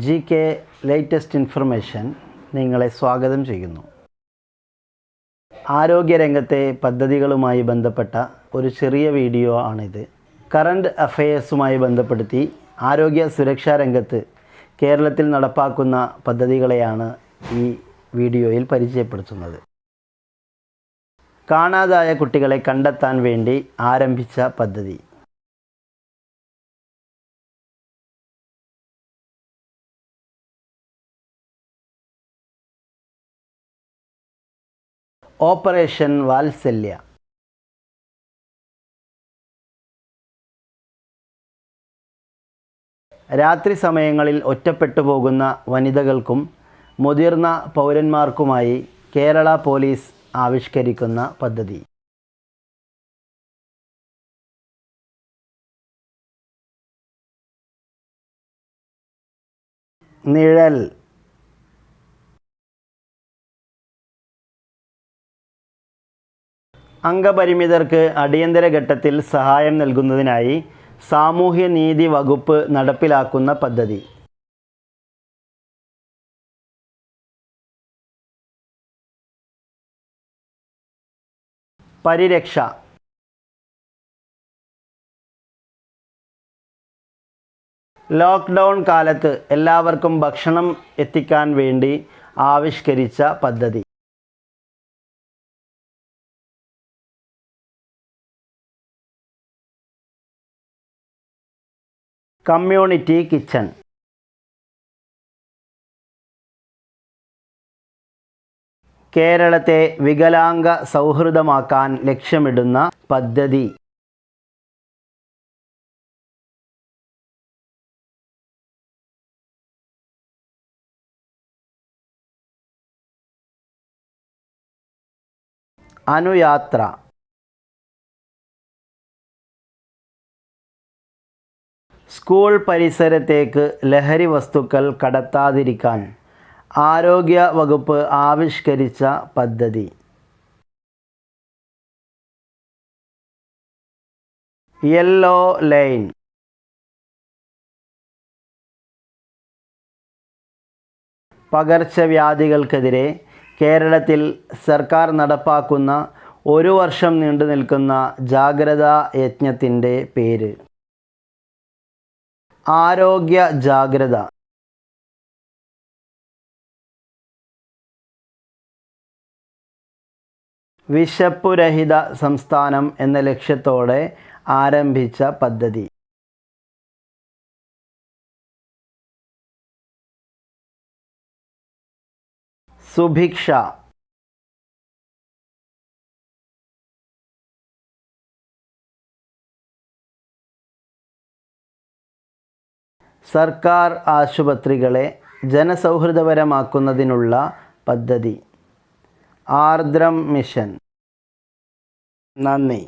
GK latest information നിങ്ങളെ സ്വാഗതം ചെയ്യുന്നു. ആരോഗ്യരംഗത്തെ പദ്ധതികളുമായി ബന്ധപ്പെട്ട ഒരു ചെറിയ വീഡിയോ ആണിത്. കറണ്ട് അഫയേഴ്സുമായി ബന്ധപ്പെടുത്തി ആരോഗ്യ സുരക്ഷാ രംഗത്ത് കേരളത്തിൽ നടപ്പാക്കുന്ന പദ്ധതികളെയാണ് ഈ വീഡിയോയിൽ പരിചയപ്പെടുത്തുന്നത്. കാണാതായ കുട്ടികളെ കണ്ടെത്താൻ വേണ്ടി ആരംഭിച്ച പദ്ധതി. ഓപ്പറേഷൻ വാത്സല്യ. രാത്രി സമയങ്ങളിൽ ഒറ്റപ്പെട്ടു പോകുന്ന വനിതകൾക്കും മുതിർന്ന പൗരന്മാർക്കുമായി കേരള പോലീസ് ആവിഷ്കരിക്കുന്ന പദ്ധതി. നിഴൽ. അംഗപരിമിതർക്ക് അടിയന്തര ഘട്ടത്തിൽ സഹായം നൽകുന്നതിനായി സാമൂഹ്യനീതി വകുപ്പ് നടപ്പിലാക്കുന്ന പദ്ധതി. പരിരക്ഷ. ലോക്ക്ഡൗൺ കാലത്ത് എല്ലാവർക്കും ഭക്ഷണം എത്തിക്കാൻ വേണ്ടി ആവിഷ്കരിച്ച പദ്ധതി. Community kitchen. കേരളത്തെ വികലാംഗ സൗഹൃദമാക്കാൻ ലക്ഷ്യമിടുന്ന പദ്ധതി. അനുയാത്ര. സ്കൂൾ പരിസരത്തേക്ക് ലഹരി വസ്തുക്കൾ കടത്താതിരിക്കാൻ ആരോഗ്യ വകുപ്പ് ആവിഷ്കരിച്ച പദ്ധതി. Yellow line. പകർച്ചവ്യാധികൾക്കെതിരെ കേരളത്തിൽ സർക്കാർ നടപ്പാക്കുന്ന 1 വർഷം നീണ്ടു നിൽക്കുന്ന ജാഗ്രതാ യജ്ഞത്തിൻ്റെ പേര്. ആരോഗ്യ ജാഗ്രത. വിശപ്പുരഹിത സംസ്ഥാനം എന്ന ലക്ഷ്യത്തോടെ ആരംഭിച്ച പദ്ധതി. സുഭിക്ഷ. സർക്കാർ ആശുപത്രികളെ ജനസൗഹൃദപരമാക്കുന്നതിനുള്ള പദ്ധതി. ആർദ്രം മിഷൻ. നന്ദി.